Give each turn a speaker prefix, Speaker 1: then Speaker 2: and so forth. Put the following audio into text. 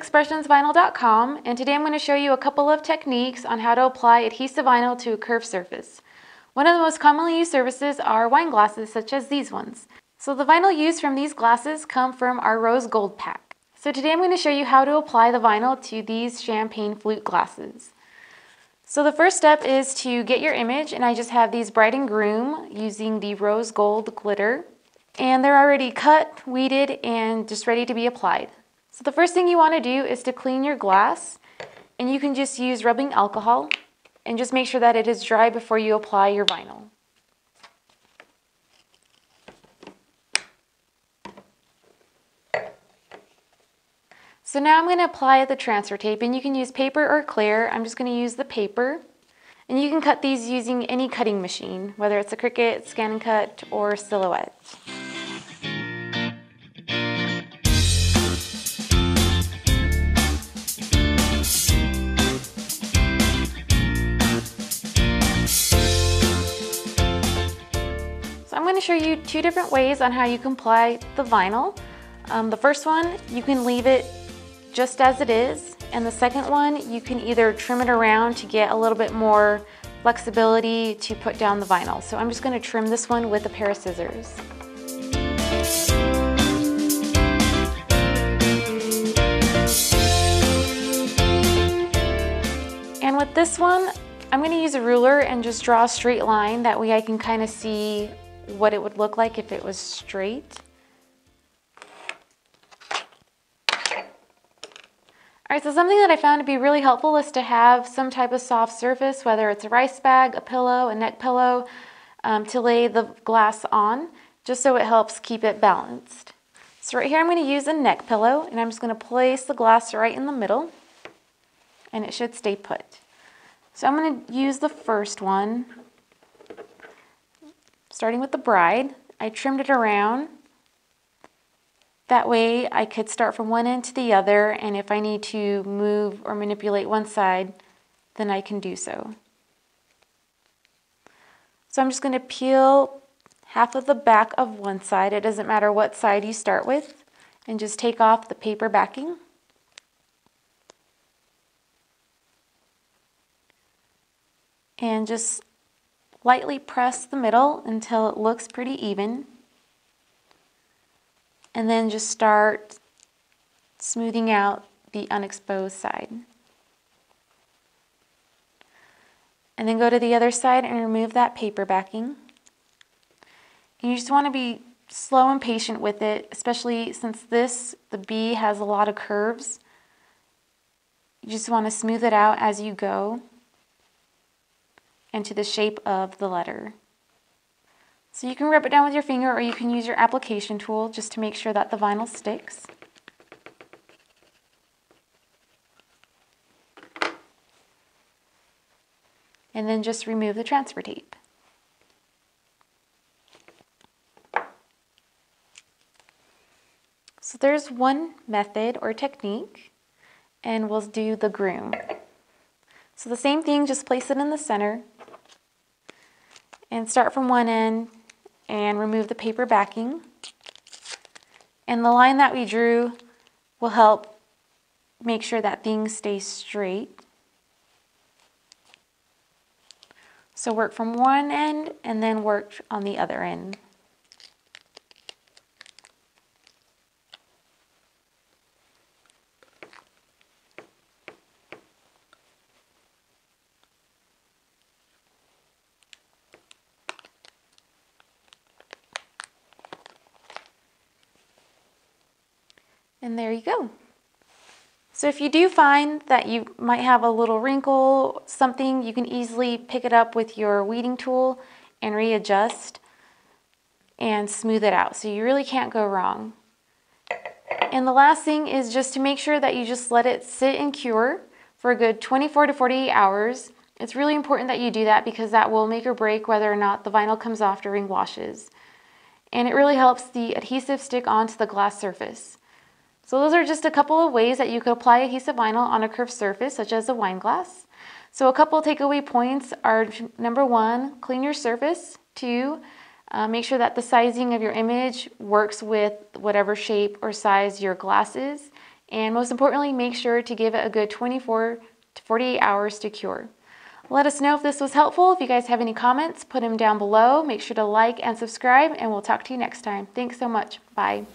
Speaker 1: ArtistExpressionsVinyl.com, and today I'm going to show you a couple of techniques on how to apply adhesive vinyl to a curved surface. One of the most commonly used surfaces are wine glasses, such as these ones. So the vinyl used from these glasses come from our rose gold pack. So today I'm going to show you how to apply the vinyl to these champagne flute glasses. So the first step is to get your image, and I just have these Bride and Groom using the rose gold glitter. And they're already cut, weeded, and just ready to be applied. So the first thing you want to do is to clean your glass, and you can just use rubbing alcohol and just make sure that it is dry before you apply your vinyl. So now I'm going to apply the transfer tape, and you can use paper or clear. I'm just going to use the paper, and you can cut these using any cutting machine, whether it's a Cricut, Scan and Cut, or Silhouette. I'm going to show you two different ways on how you can apply the vinyl. The first one, you can leave it just as it is, and the second one, you can either trim it around to get a little bit more flexibility to put down the vinyl. So I'm just going to trim this one with a pair of scissors. And with this one, I'm going to use a ruler and just draw a straight line. That way I can kind of see what it would look like if it was straight. Alright, so something that I found to be really helpful is to have some type of soft surface, whether it's a rice bag, a pillow, a neck pillow, to lay the glass on, just so it helps keep it balanced. So right here I'm going to use a neck pillow, and I'm just going to place the glass right in the middle, and it should stay put. So I'm going to use the first one. Starting with the Bride, I trimmed it around. That way I could start from one end to the other, and if I need to move or manipulate one side, then I can do so. So I'm just going to peel half of the back of one side. It doesn't matter what side you start with, and just take off the paper backing. And just lightly press the middle until it looks pretty even, and then just start smoothing out the unexposed side. And then go to the other side and remove that paper backing. And you just want to be slow and patient with it, especially since the bee has a lot of curves. You just want to smooth it out as you go into the shape of the letter. So you can rub it down with your finger, or you can use your application tool just to make sure that the vinyl sticks. And then just remove the transfer tape. So there's one method or technique, and we'll do the groom. So the same thing, just place it in the center and start from one end and remove the paper backing. And the line that we drew will help make sure that things stay straight. So work from one end and then work on the other end. And there you go. So if you do find that you might have a little wrinkle, something, you can easily pick it up with your weeding tool and readjust and smooth it out. So you really can't go wrong. And the last thing is just to make sure that you just let it sit and cure for a good 24 to 48 hours. It's really important that you do that, because that will make or break whether or not the vinyl comes off during washes. And it really helps the adhesive stick onto the glass surface. So those are just a couple of ways that you could apply adhesive vinyl on a curved surface, such as a wine glass. So a couple takeaway points are, number one, clean your surface. Two, make sure that the sizing of your image works with whatever shape or size your glass is. And most importantly, make sure to give it a good 24 to 48 hours to cure. Let us know if this was helpful. If you guys have any comments, put them down below. Make sure to like and subscribe, and we'll talk to you next time. Thanks so much. Bye.